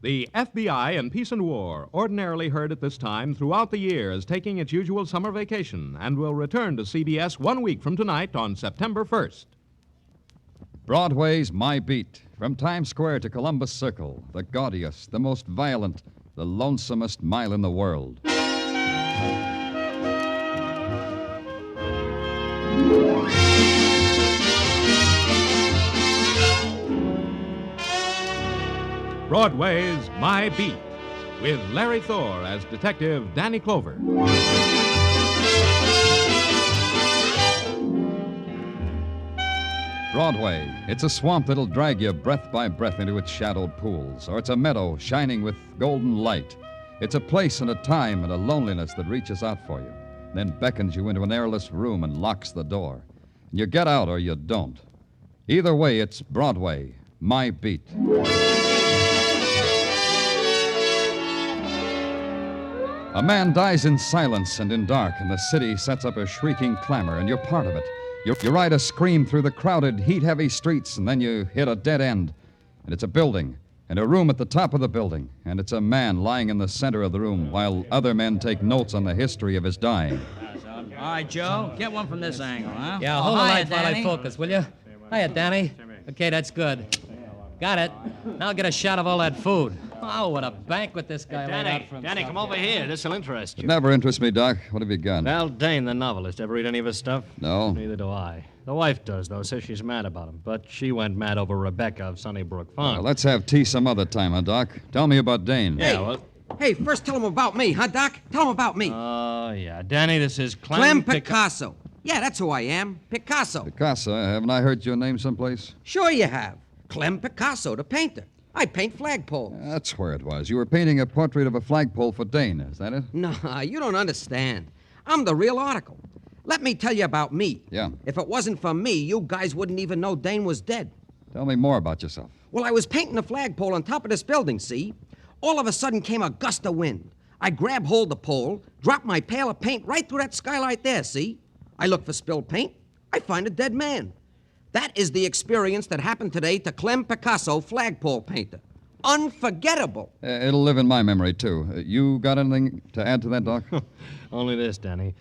The FBI in Peace and War, ordinarily heard at this time throughout the year, is taking its usual summer vacation and will return to CBS 1 week from tonight on September 1st. Broadway's My Beat. From Times Square to Columbus Circle, the gaudiest, the most violent, the lonesomest mile in the world. Broadway's My Beat, with Larry Thor as Detective Danny Clover. Broadway. It's a swamp that'll drag you breath by breath into its shadowed pools, or it's a meadow shining with golden light. It's a place and a time and a loneliness that reaches out for you, then beckons you into an airless room and locks the door. You get out or you don't. Either way, it's Broadway, My Beat. A man dies in silence and in dark, and the city sets up a shrieking clamor, and you're part of it. You ride a scream through the crowded, heat-heavy streets, and then you hit a dead end. And it's a building, and a room at the top of the building, and it's a man lying in the center of the room while other men take notes on the history of his dying. All right, Joe, get one from this angle, huh? Yeah, hold the hiya, light while I Danny. focus, will you? Hiya, Danny. Okay, that's good. Got it. Now get a shot of all that food. Oh, what a banquet this guy laid out for himself. Danny, come over here. This'll interest you. It never interests me, Doc. What have you got? Val Dane, the novelist. Ever read any of his stuff? No. Neither do I. The wife does, though. Says she's mad about him. But she went mad over Rebecca of Sunnybrook Farm. Well, let's have tea some other time, huh, Doc? Tell me about Dane. Yeah, well... Hey, first tell him about me, huh, Doc? Tell him about me. Oh, yeah. Danny, this is Clem Picasso. Yeah, that's who I am. Picasso. Picasso, haven't I heard your name someplace? Sure you have. Clem Picasso, the painter. I paint flagpoles. That's where it was. You were painting a portrait of a flagpole for Dane, is that it? No, you don't understand. I'm the real article. Let me tell you about me. Yeah. If it wasn't for me, you guys wouldn't even know Dane was dead. Tell me more about yourself. Well, I was painting a flagpole on top of this building, see? All of a sudden came a gust of wind. I grabbed hold of the pole, dropped my pail of paint right through that skylight there, see? I look for spilled paint. I find a dead man. That is the experience that happened today to Clem Picasso, flagpole painter. Unforgettable. It'll live in my memory, too. You got anything to add to that, Doc? Only this, Danny.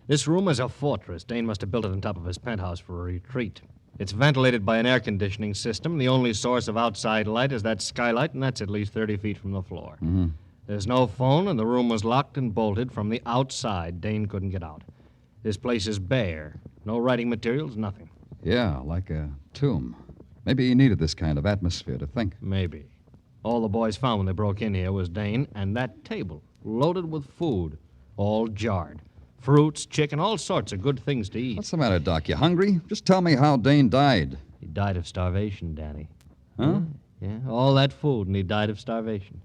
This room is a fortress. Dane must have built it on top of his penthouse for a retreat. It's ventilated by an air conditioning system. The only source of outside light is that skylight, and that's at least 30 feet from the floor. Mm-hmm. There's no phone, and the room was locked and bolted from the outside. Dane couldn't get out. This place is bare. No writing materials, nothing. Yeah, like a tomb. Maybe he needed this kind of atmosphere to think. Maybe. All the boys found when they broke in here was Dane and that table, loaded with food, all jarred. Fruits, chicken, all sorts of good things to eat. What's the matter, Doc? You hungry? Just tell me how Dane died. He died of starvation, Danny. Huh? Yeah, all that food, and he died of starvation.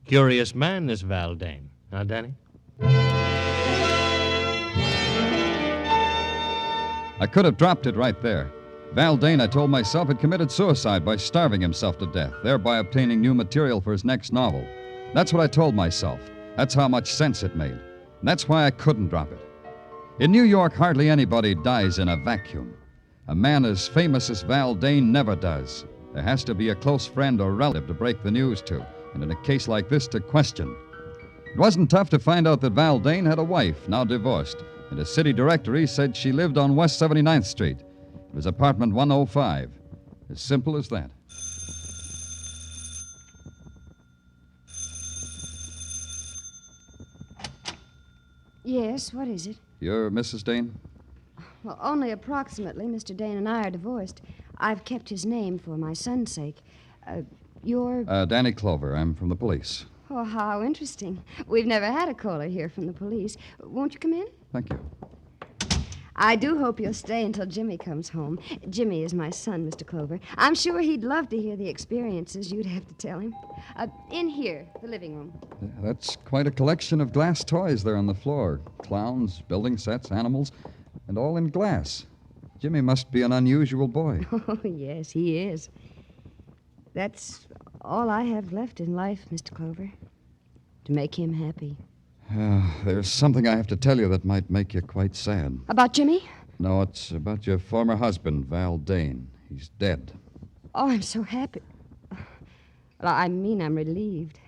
Curious man, this Val Dane. Huh, Danny? I could have dropped it right there. Val Dane, I told myself, had committed suicide by starving himself to death, thereby obtaining new material for his next novel. That's what I told myself. That's how much sense it made. And that's why I couldn't drop it. In New York, hardly anybody dies in a vacuum. A man as famous as Val Dane never does. There has to be a close friend or relative to break the news to, and in a case like this, to question. It wasn't tough to find out that Val Dane had a wife, now divorced, and a city directory said she lived on West 79th Street. It was apartment 105. As simple as that. Yes, what is it? You're Mrs. Dane? Well, only approximately. Mr. Dane and I are divorced. I've kept his name for my son's sake. You're... Danny Clover. I'm from the police. Oh, how interesting. We've never had a caller here from the police. Won't you come in? Thank you. I do hope you'll stay until Jimmy comes home. Jimmy is my son, Mr. Clover. I'm sure he'd love to hear the experiences you'd have to tell him. In here, the living room. That's quite a collection of glass toys there on the floor. Clowns, building sets, animals, and all in glass. Jimmy must be an unusual boy. Oh, yes, he is. That's all I have left in life, Mr. Clover. To make him happy. There's something I have to tell you that might make you quite sad. About Jimmy? No, it's about your former husband, Val Dane. He's dead. Oh, I'm so happy. Well, I mean, I'm relieved.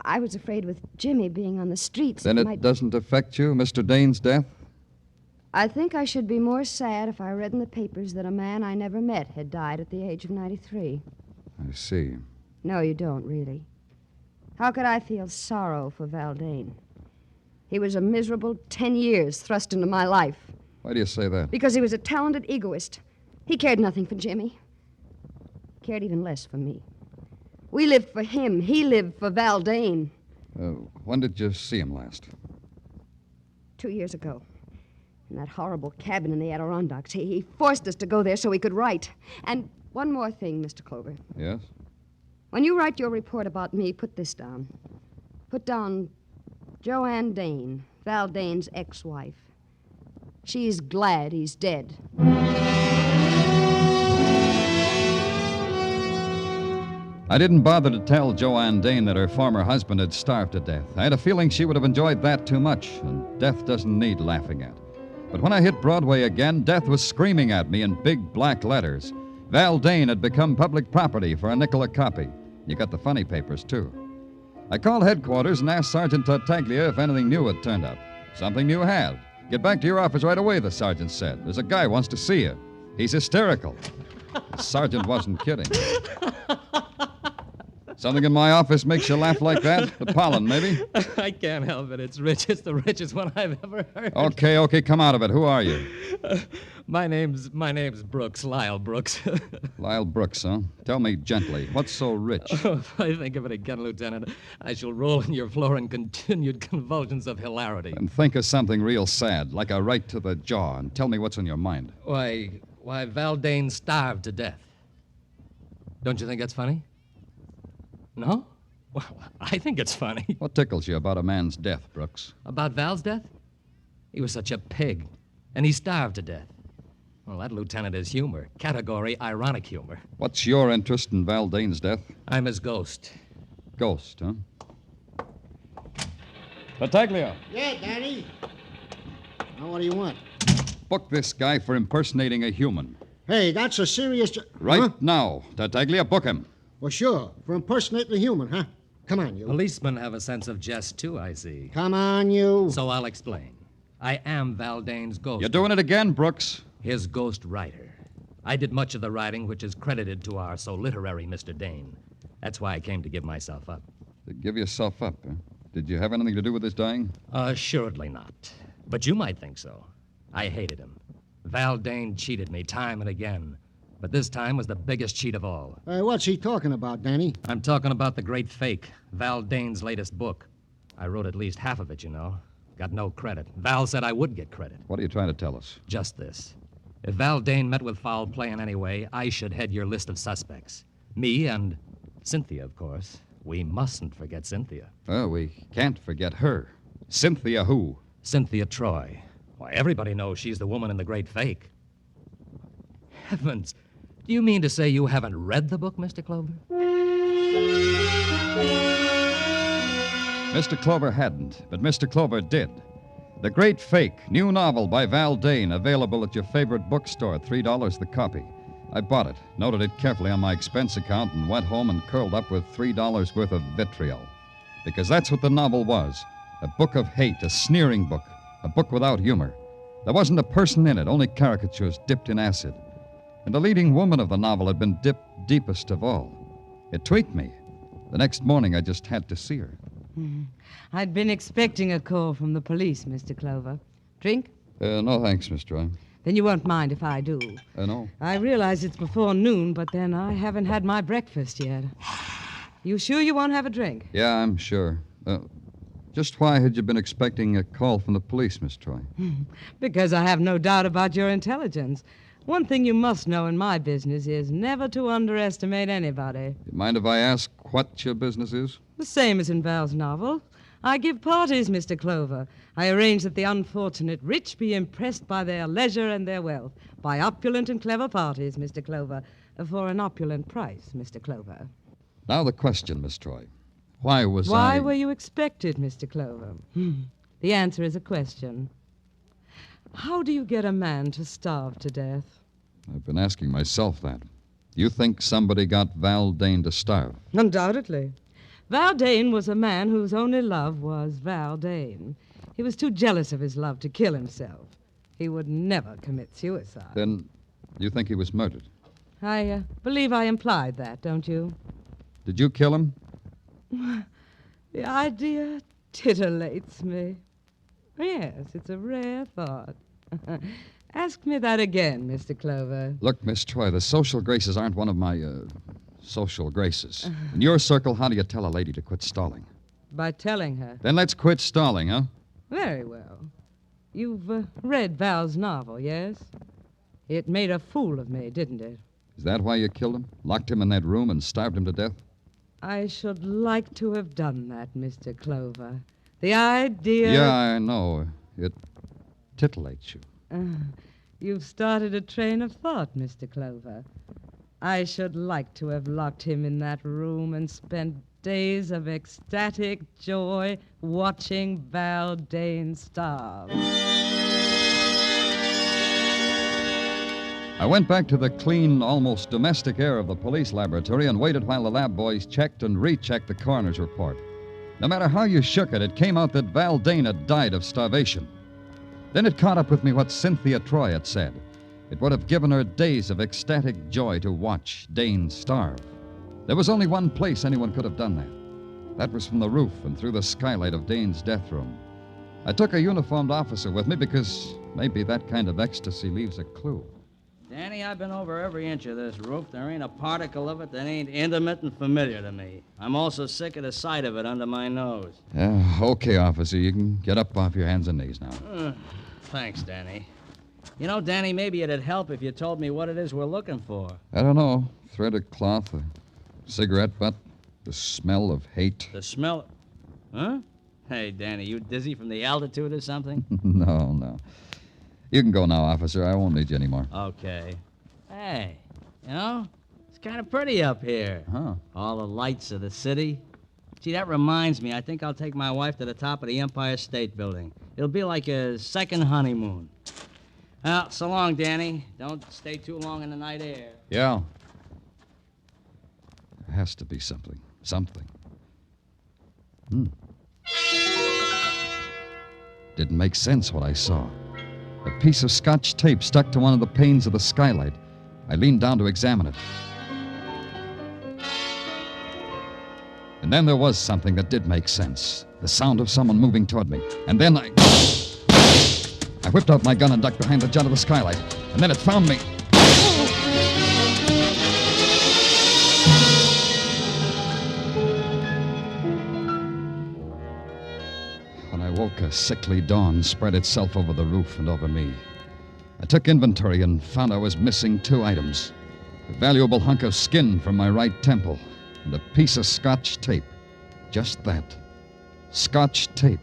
I was afraid with Jimmy being on the streets... Then it doesn't affect you, Mr. Dane's death? I think I should be more sad if I read in the papers that a man I never met had died at the age of 93. I see. No, you don't, really. How could I feel sorrow for Val Dane? He was a miserable 10 years thrust into my life. Why do you say that? Because he was a talented egoist. He cared nothing for Jimmy. He cared even less for me. We lived for him. He lived for Val Dane. When did you see him last? 2 years ago. In that horrible cabin in the Adirondacks. He forced us to go there so he could write. And one more thing, Mr. Clover. Yes? When you write your report about me, put this down. Put down Joanne Dane, Val Dane's ex-wife. She's glad he's dead. I didn't bother to tell Joanne Dane that her former husband had starved to death. I had a feeling she would have enjoyed that too much, and death doesn't need laughing at. But when I hit Broadway again, death was screaming at me in big black letters. Val Dane had become public property for a nickel a copy. You got the funny papers, too. I called headquarters and asked Sergeant Tartaglia if anything new had turned up. Something new had. Get back to your office right away, the sergeant said. There's a guy who wants to see you. He's hysterical. The sergeant wasn't kidding. Something in my office makes you laugh like that? The pollen, maybe? I can't help it. It's rich. It's the richest one I've ever heard. Okay, come out of it. Who are you? My name's Brooks, Lyle Brooks. Lyle Brooks, huh? Tell me gently, what's so rich? Oh, if I think of it again, Lieutenant, I shall roll on your floor in continued convulsions of hilarity. And think of something real sad, like a right to the jaw, and tell me what's on your mind. Why, Val Dane starved to death. Don't you think that's funny? No? Well, I think it's funny. What tickles you about a man's death, Brooks? About Val's death? He was such a pig, and he starved to death. Well, that, Lieutenant, is humor. Category ironic humor. What's your interest in Val Dane's death? I'm his ghost. Ghost, huh? Tartaglia. Yeah, Danny. Now, what do you want? Book this guy for impersonating a human. Hey, that's a serious... Right Huh? now. Tartaglia, book him. Well, sure. For impersonating a human, huh? Come on, you. Policemen have a sense of jest, too, I see. Come on, you. So I'll explain. I am Val Dane's ghost. You're doing it again, Brooks. His ghost writer. I did much of the writing which is credited to our so literary Mr. Dane. That's why I came to give myself up. To give yourself up, huh? Did you have anything to do with his dying? Assuredly not. But you might think so. I hated him. Val Dane cheated me time and again. But this time was the biggest cheat of all. What's he talking about, Danny? I'm talking about The Great Fake, Val Dane's latest book. I wrote at least half of it, you know. Got no credit. Val said I would get credit. What are you trying to tell us? Just this. If Val Dane met with foul play in any way, I should head your list of suspects. Me and Cynthia, of course. We mustn't forget Cynthia. Oh, we can't forget her. Cynthia who? Cynthia Troy. Why, everybody knows she's the woman in The Great Fake. Heavens. Do you mean to say you haven't read the book, Mr. Clover? Mr. Clover hadn't, but Mr. Clover did. The Great Fake, new novel by Val Dane, available at your favorite bookstore, $3 the copy. I bought it, noted it carefully on my expense account, and went home and curled up with $3 worth of vitriol. Because that's what the novel was. A book of hate, a sneering book, a book without humor. There wasn't a person in it, only caricatures dipped in acid. And the leading woman of the novel had been dipped deepest of all. It tweaked me. The next morning, I just had to see her. I'd been expecting a call from the police, Mr. Clover. Drink? No, thanks, Miss Troy. Then you won't mind if I do. No. I realize it's before noon, but then I haven't had my breakfast yet. You sure you won't have a drink? Yeah, I'm sure. Just why had you been expecting a call from the police, Miss Troy? Because I have no doubt about your intelligence. One thing you must know in my business is never to underestimate anybody. You mind if I ask what your business is? The same as in Val's novel. I give parties, Mr. Clover. I arrange that the unfortunate rich be impressed by their leisure and their wealth. By opulent and clever parties, Mr. Clover. For an opulent price, Mr. Clover. Now the question, Miss Troy. Why Why were you expected, Mr. Clover? The answer is a question. How do you get a man to starve to death? I've been asking myself that. You think somebody got Val Dane to starve? Undoubtedly. Val Dane was a man whose only love was Val Dane. He was too jealous of his love to kill himself. He would never commit suicide. Then you think he was murdered? I believe I implied that, don't you? Did you kill him? The idea titillates me. Yes, it's a rare thought. Ask me that again, Mr. Clover. Look, Miss Troy, the social graces aren't one of my, social graces. In your circle, how do you tell a lady to quit stalling? By telling her. Then let's quit stalling, huh? Very well. You've read Val's novel, yes? It made a fool of me, didn't it? Is that why you killed him? Locked him in that room and starved him to death? I should like to have done that, Mr. Clover. The idea... Yeah, I know. It titillates you. You've started a train of thought, Mr. Clover. I should like to have locked him in that room and spent days of ecstatic joy watching Val Dane starve. I went back to the clean, almost domestic air of the police laboratory and waited while the lab boys checked and rechecked the coroner's report. No matter how you shook it, it came out that Val Dane had died of starvation. Then it caught up with me what Cynthia Troy had said. It would have given her days of ecstatic joy to watch Dane starve. There was only one place anyone could have done that. That was from the roof and through the skylight of Dane's death room. I took a uniformed officer with me because maybe that kind of ecstasy leaves a clue. Danny, I've been over every inch of this roof. There ain't a particle of it that ain't intimate and familiar to me. I'm also sick of the sight of it under my nose. Okay, officer. You can get up off your hands and knees now. Thanks, Danny. You know, Danny, maybe it'd help if you told me what it is we're looking for. I don't know. Thread of cloth, a cigarette butt, the smell of hate. The smell... Huh? Hey, Danny, you dizzy from the altitude or something? No. You can go now, officer. I won't need you anymore. Okay. Hey, you know, it's kind of pretty up here. Huh? All the lights of the city. Gee, that reminds me. I think I'll take my wife to the top of the Empire State Building. It'll be like a second honeymoon. Well, so long, Danny. Don't stay too long in the night air. Yeah. There has to be something. Didn't make sense what I saw. A piece of Scotch tape stuck to one of the panes of the skylight. I leaned down to examine it. And then there was something that did make sense. The sound of someone moving toward me. And then I whipped out my gun and ducked behind the jut of the skylight. And then it found me. When I woke, a sickly dawn spread itself over the roof and over me. I took inventory and found I was missing 2 items. A valuable hunk of skin from my right temple and a piece of Scotch tape. Just that. Scotch tape.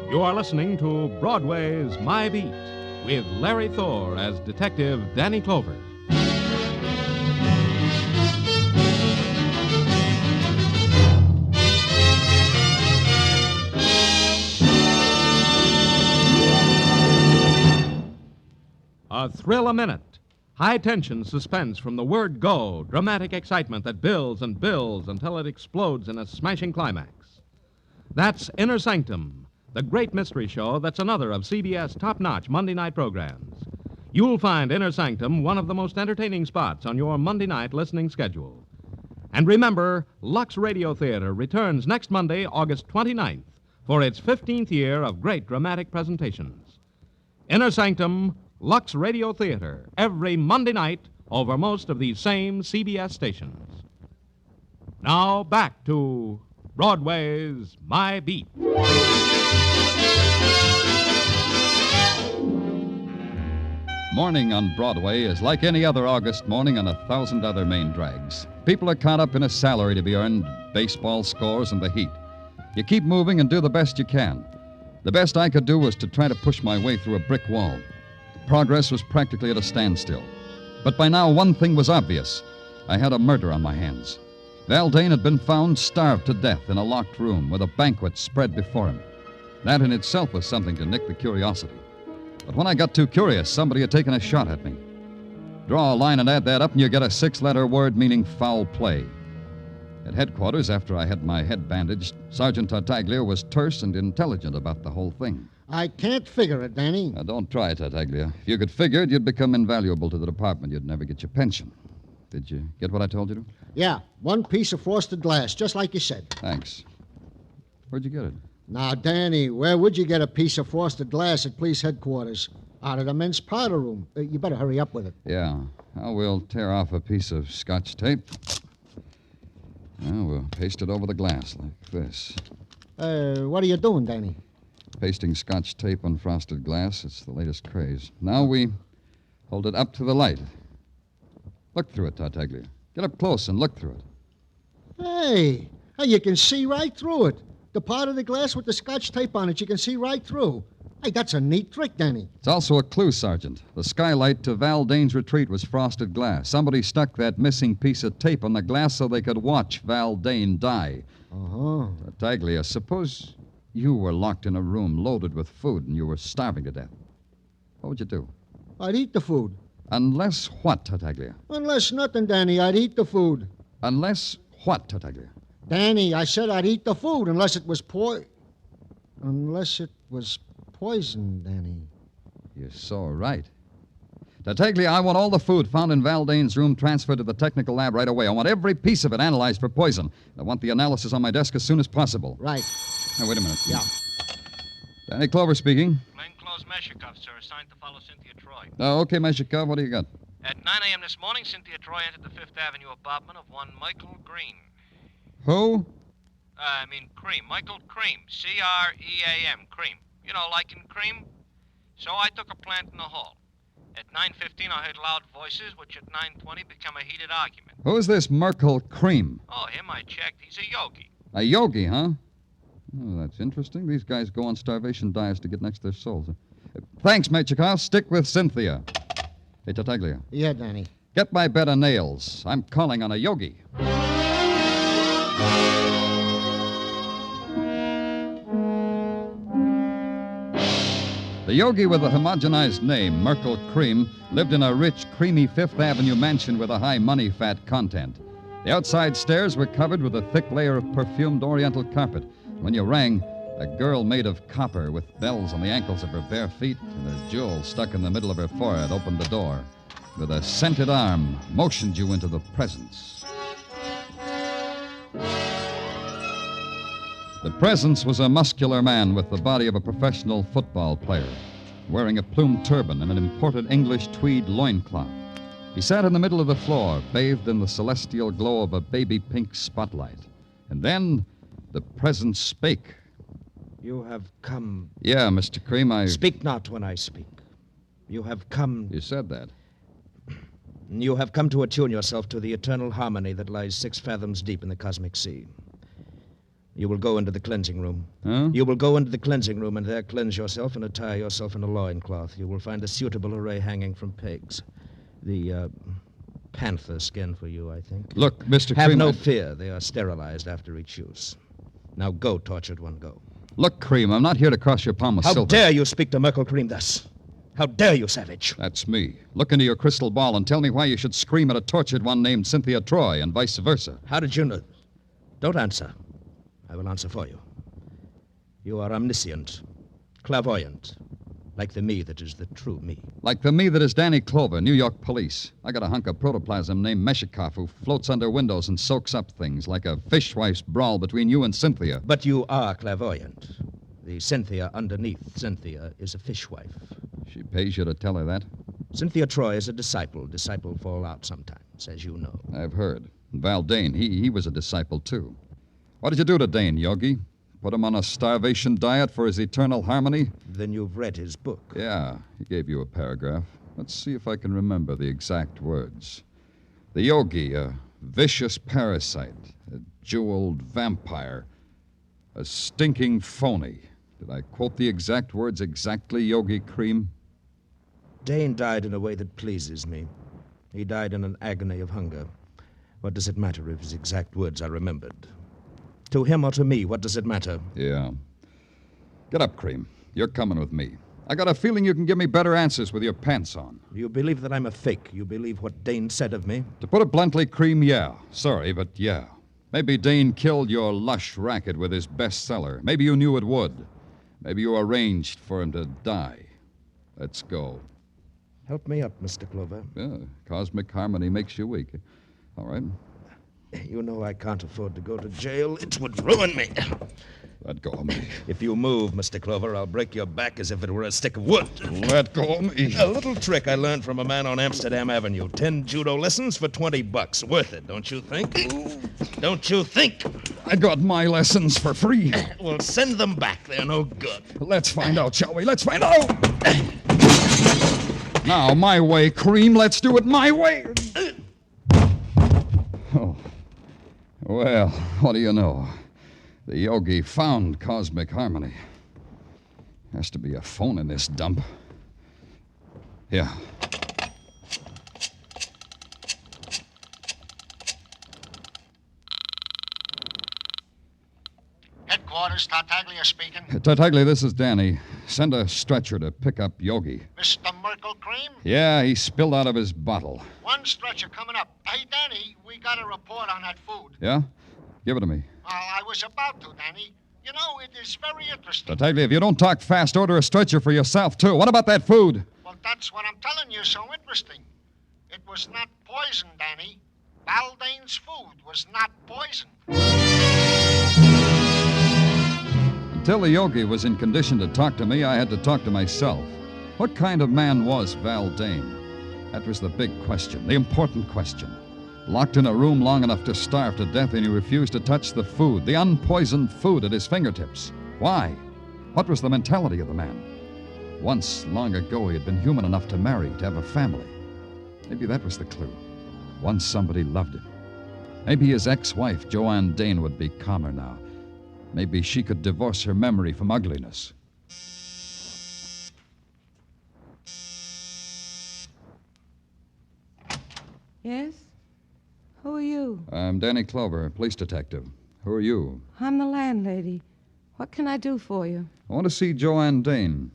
You are listening to Broadway's My Beat with Larry Thor as Detective Danny Clover. A thrill a minute. High tension suspense from the word go. Dramatic excitement that builds and builds until it explodes in a smashing climax. That's Inner Sanctum, the great mystery show that's another of CBS top-notch Monday night programs. You'll find Inner Sanctum one of the most entertaining spots on your Monday night listening schedule. And remember, Lux Radio Theater returns next Monday, August 29th, for its 15th year of great dramatic presentations. Inner Sanctum, Lux Radio Theater, every Monday night over most of these same CBS stations. Now back to Broadway's My Beat. Morning on Broadway is like any other August morning on 1,000 other main drags. People are caught up in a salary to be earned, baseball scores, and the heat. You keep moving and do the best you can. The best I could do was to try to push my way through a brick wall. Progress was practically at a standstill. But by now, one thing was obvious. I had a murder on my hands. Val Dane had been found starved to death in a locked room with a banquet spread before him. That in itself was something to nick the curiosity. But when I got too curious, somebody had taken a shot at me. Draw a line and add that up, and you get a 6-letter word meaning foul play. At headquarters, after I had my head bandaged, Sergeant Tartaglia was terse and intelligent about the whole thing. I can't figure it, Danny. Now, don't try, Tartaglia. If you could figure it, you'd become invaluable to the department. You'd never get your pension. Did you get what I told you to? Yeah, 1 piece of frosted glass, just like you said. Thanks. Where'd you get it? Now, Danny, where would you get a piece of frosted glass at police headquarters? Out of the men's powder room. You better hurry up with it. Yeah. Now, we'll tear off a piece of Scotch tape. Now, we'll paste it over the glass like this. What are you doing, Danny? Pasting Scotch tape on frosted glass. It's the latest craze. Now we hold it up to the light. Look through it, Tartaglia. Get up close and look through it. Hey, you can see right through it. The part of the glass with the Scotch tape on it, you can see right through. Hey, that's a neat trick, Danny. It's also a clue, Sergeant. The skylight to Val Dane's retreat was frosted glass. Somebody stuck that missing piece of tape on the glass so they could watch Val Dane die. Uh-huh. Tartaglia, suppose you were locked in a room loaded with food and you were starving to death. What would you do? I'd eat the food. Unless what, Tartaglia? Unless nothing, Danny, I'd eat the food. Unless what, Tartaglia? Danny, I said I'd eat the food unless it was Unless it was poison, Danny. You're so right. Tartaglia, I want all the food found in Val Dane's room transferred to the technical lab right away. I want every piece of it analyzed for poison. I want the analysis on my desk as soon as possible. Right. Now, wait a minute. Yeah. Danny Clover speaking. Plainclothes Meshikov, sir, assigned to follow Cynthia Troy. Oh, okay, Meshikov. What do you got? At 9 a.m. this morning, Cynthia Troy entered the Fifth Avenue apartment of one Michael Green. Who? Cream. Michael Cream. C-R-E-A-M. Cream. You know, like in cream. So I took a plant in the hall. At 9:15, I heard loud voices, which at 9:20 become a heated argument. Who's this Merkel Cream? Oh, him I checked. He's a yogi. A yogi, huh? Oh, that's interesting. These guys go on starvation diets to get next to their souls. Thanks, Mechikov. Stick with Cynthia. Hey, Tartaglia. Yeah, Danny. Get my bed of nails. I'm calling on a yogi. The yogi with the homogenized name, Merkel Cream, lived in a rich, creamy Fifth Avenue mansion with a high money-fat content. The outside stairs were covered with a thick layer of perfumed oriental carpet. When you rang, a girl made of copper with bells on the ankles of her bare feet and a jewel stuck in the middle of her forehead opened the door. With a scented arm, motioned you into the presence. The presence was a muscular man with the body of a professional football player, wearing a plumed turban and an imported English tweed loincloth. He sat in the middle of the floor, bathed in the celestial glow of a baby pink spotlight. And then the presence spake. You have come. Yeah, Mr. Cream, Speak not when I speak. You have come. You said that. You have come to attune yourself to the eternal harmony that lies 6 fathoms deep in the cosmic sea. You will go into the cleansing room. Huh? You will go into the cleansing room and there cleanse yourself and attire yourself in a loincloth. You will find a suitable array hanging from pegs. The panther skin for you, I think. Look, Mr. Have Cream... no fear. They are sterilized after each use. Now go, tortured one, go. Look, Cream, I'm not here to cross your palm with How silver. dare you speak to Merkel Cream thus? How dare you, savage? That's me. Look into your crystal ball and tell me why you should scream at a tortured one named Cynthia Troy and vice versa. How did you know? Don't answer. I will answer for you. You are omniscient, clairvoyant, like the me that is the true me. Like the me that is Danny Clover, New York police. I got a hunk of protoplasm named Meshikov who floats under windows and soaks up things like a fishwife's brawl between you and Cynthia. But you are clairvoyant. The Cynthia underneath Cynthia is a fishwife. She pays you to tell her that? Cynthia Troy is a disciple. Disciple fall out sometimes, as you know. I've heard. And Val Dane, he was a disciple, too. What did you do to Dane, Yogi? Put him on a starvation diet for his eternal harmony? Then you've read his book. Yeah, he gave you a paragraph. Let's see if I can remember the exact words. The yogi, a vicious parasite, a jeweled vampire, a stinking phony. Did I quote the exact words exactly, Yogi Cream? Dane died in a way that pleases me. He died in an agony of hunger. What does it matter if his exact words are remembered? To him or to me, what does it matter? Yeah. Get up, Cream. You're coming with me. I got a feeling you can give me better answers with your pants on. You believe that I'm a fake. You believe what Dane said of me. To put it bluntly, Cream, yeah. Sorry, but yeah. Maybe Dane killed your lush racket with his bestseller. Maybe you knew it would. Maybe you arranged for him to die. Let's go. Help me up, Mr. Clover. Yeah, cosmic harmony makes you weak. All right. You know I can't afford to go to jail. It would ruin me. Let go of me. If you move, Mr. Clover, I'll break your back as if it were a stick of wood. Let go of me. A little trick I learned from a man on Amsterdam Avenue. 10 judo lessons for $20. Worth it, don't you think? Don't you think? I got my lessons for free. Well, send them back. They're no good. Let's find out, shall we? Let's find out. Now, my way, Cream. Let's do it my way. Oh. Well, what do you know? The yogi found cosmic harmony. Has to be a phone in this dump. Yeah. Headquarters, Tartaglia speaking. Tartaglia, this is Danny. Send a stretcher to pick up Yogi. Mr. Merkel Cream? Yeah, he spilled out of his bottle. One stretcher coming up. Hey, Danny, we got a report on that food. Yeah? Give it to me. I was about to, Danny. You know, it is very interesting. Tartaglia, if you don't talk fast, order a stretcher for yourself, too. What about that food? Well, that's what I'm telling you, so interesting. It was not poison, Danny. Baldane's food was not poison. Until the yogi was in condition to talk to me, I had to talk to myself. What kind of man was Val Dane? That was the big question, the important question. Locked in a room long enough to starve to death, and he refused to touch the food, the unpoisoned food at his fingertips. Why? What was the mentality of the man? Once, long ago, he had been human enough to marry, to have a family. Maybe that was the clue. Once somebody loved him. Maybe his ex-wife, Joanne Dane, would be calmer now. Maybe she could divorce her memory from ugliness. Yes? Who are you? I'm Danny Clover, police detective. Who are you? I'm the landlady. What can I do for you? I want to see Joanne Dane.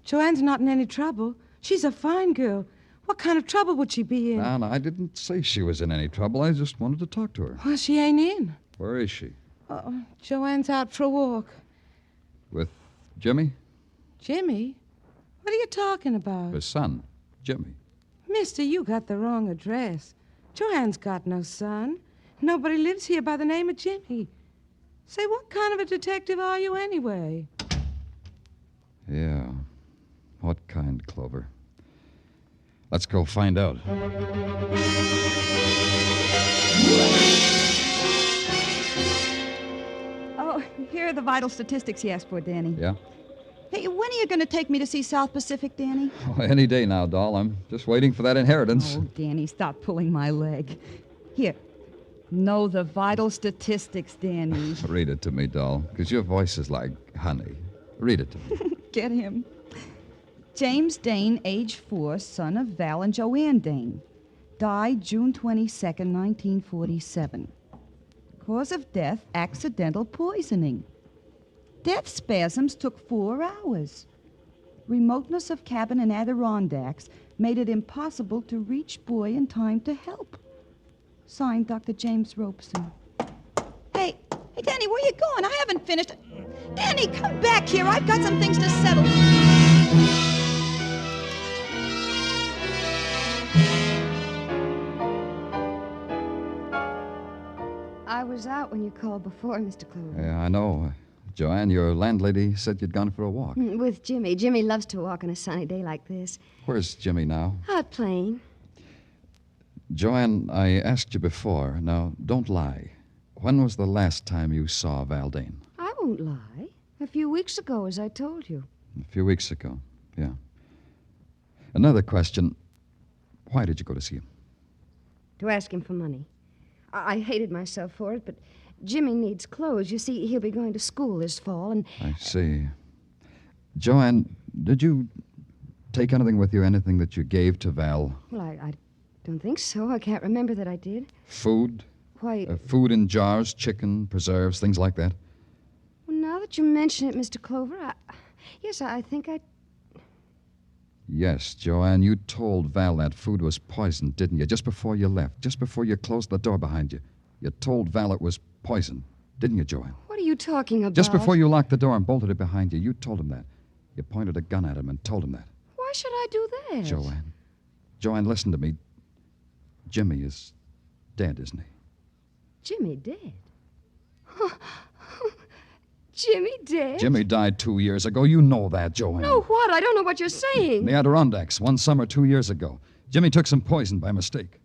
Joanne's not in any trouble. She's a fine girl. What kind of trouble would she be in? No, I didn't say she was in any trouble. I just wanted to talk to her. Well, she ain't in. Where is she? Oh, Joanne's out for a walk. With Jimmy? Jimmy? What are you talking about? His son, Jimmy. Mister, you got the wrong address. Joanne's got no son. Nobody lives here by the name of Jimmy. Say, what kind of a detective are you anyway? Yeah. What kind, Clover? Let's go find out. Oh, here are the vital statistics he asked for, Danny. Yeah? Hey, when are you going to take me to see South Pacific, Danny? Oh, any day now, doll. I'm just waiting for that inheritance. Oh, Danny, stop pulling my leg. Here. Know the vital statistics, Danny. Read it to me, doll, because your voice is like honey. Read it to me. Get him. James Dane, age 4, son of Val and Joanne Dane. Died June 22nd, 1947. Cause of death, accidental poisoning. Death spasms took 4 hours. Remoteness of cabin in Adirondacks made it impossible to reach boy in time to help. Signed, Dr. James Robeson. Hey, Danny, where you going? I haven't finished. Danny, come back here. I've got some things to settle. I was out when you called before, Mr. Clover. Yeah, I know. Joanne, your landlady said you'd gone for a walk. With Jimmy. Jimmy loves to walk on a sunny day like this. Where's Jimmy now? Out playing. Joanne, I asked you before. Now, don't lie. When was the last time you saw Val Dane? I won't lie. A few weeks ago, as I told you. A few weeks ago, yeah. Another question. Why did you go to see him? To ask him for money. I hated myself for it, but Jimmy needs clothes. You see, he'll be going to school this fall, and... I see. Joanne, did you take anything with you, anything that you gave to Val? Well, I don't think so. I can't remember that I did. Food? Why... Food in jars, chicken, preserves, things like that? Well, now that that you mention it, Mr. Clover, I think I... Yes, Joanne, you told Val that food was poisoned, didn't you? Just before you left, just before you closed the door behind you. You told Val it was poison, didn't you, Joanne? What are you talking about? Just before you locked the door and bolted it behind you, you told him that. You pointed a gun at him and told him that. Why should I do that? Joanne, listen to me. Jimmy is dead, isn't he? Jimmy dead? Jimmy dead? Jimmy died 2 years ago. You know that, Joanne. No, what? I don't know what you're saying. In the Adirondacks, one summer 2 years ago. Jimmy took some poison by mistake.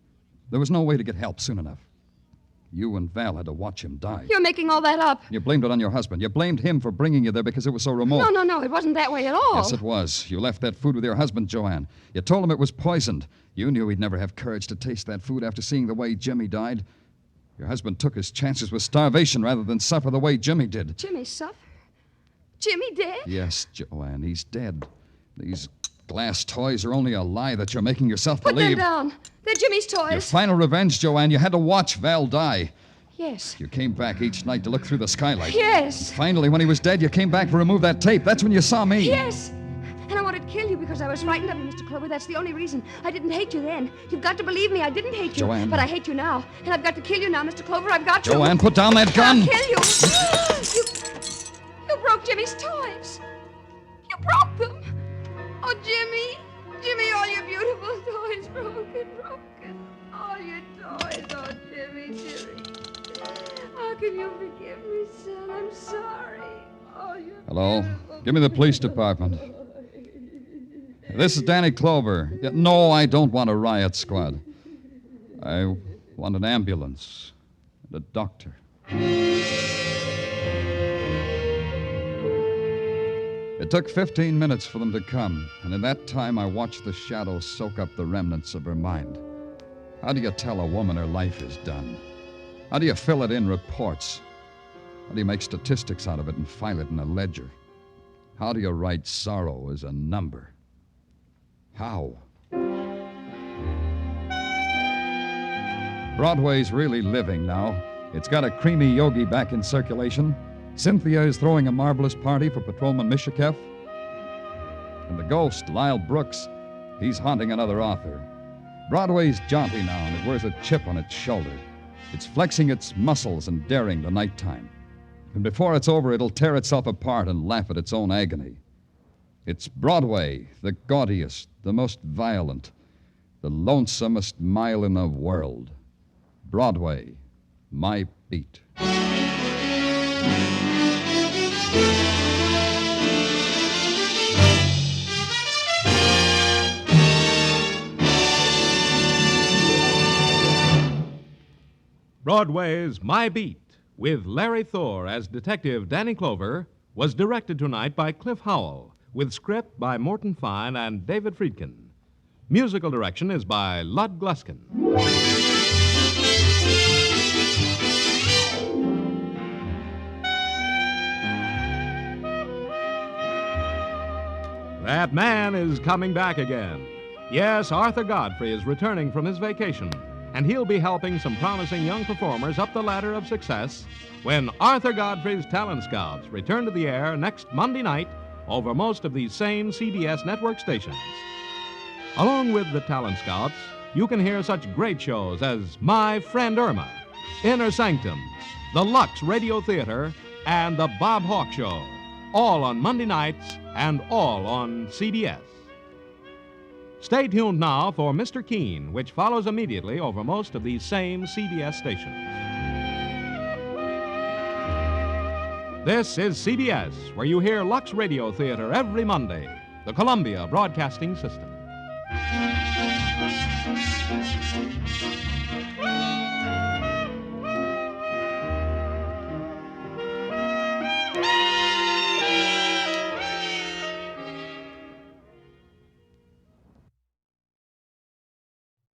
There was no way to get help soon enough. You and Val had to watch him die. You're making all that up. You blamed it on your husband. You blamed him for bringing you there because it was so remote. No, it wasn't that way at all. Yes, it was. You left that food with your husband, Joanne. You told him it was poisoned. You knew he'd never have courage to taste that food after seeing the way Jimmy died. Your husband took his chances with starvation rather than suffer the way Jimmy did. Jimmy suffer? Jimmy dead? Yes, Joanne, he's dead. These glass toys are only a lie that you're making yourself Put believe. them down. They're Jimmy's toys. Your final revenge, Joanne. You had to watch Val die. Yes. You came back each night to look through the skylight. Yes. Finally, when he was dead, you came back to remove that tape. That's when you saw me. Yes. And I wanted to kill you because I was frightened of you, Mr. Clover. That's the only reason. I didn't hate you then. You've got to believe me. I didn't hate you. Joanne. But I hate you now. And I've got to kill you now, Mr. Clover. I've got to. Joanne, put down that gun. I'll kill you. You broke Jimmy's toys. You broke them. Oh, Jimmy. Jimmy, all your beautiful toys broken. All your toys. Oh, Jimmy. How can you forgive me, son? I'm sorry. Oh, you're Hello? Give me the police department. This is Danny Clover. No, I don't want a riot squad. I want an ambulance and a doctor. It took 15 minutes for them to come, and in that time I watched the shadow soak up the remnants of her mind. How do you tell a woman her life is done? How do you fill it in reports? How do you make statistics out of it and file it in a ledger? How do you write sorrow as a number? How? Broadway's really living now. It's got a creamy yogi back in circulation. Cynthia is throwing a marvelous party for Patrolman Mishakef. And the ghost, Lyle Brooks, he's haunting another author. Broadway's jaunty now, and it wears a chip on its shoulder. It's flexing its muscles and daring the nighttime. And before it's over, it'll tear itself apart and laugh at its own agony. It's Broadway, the gaudiest, the most violent, the lonesomest mile in the world. Broadway, my beat. Broadway's My Beat, with Larry Thor as Detective Danny Clover, was directed tonight by Cliff Howell, with script by Morton Fine and David Friedkin. Musical direction is by Lud Gluskin. That man is coming back again. Yes, Arthur Godfrey is returning from his vacation, and he'll be helping some promising young performers up the ladder of success when Arthur Godfrey's Talent Scouts return to the air next Monday night over most of these same CBS network stations. Along with the Talent Scouts, you can hear such great shows as My Friend Irma, Inner Sanctum, the Lux Radio Theater, and The Bob Hawke Show, all on Monday nights and all on CBS. Stay tuned now for Mr. Keene, which follows immediately over most of these same CBS stations. This is CBS, where you hear Lux Radio Theater every Monday, the Columbia Broadcasting System.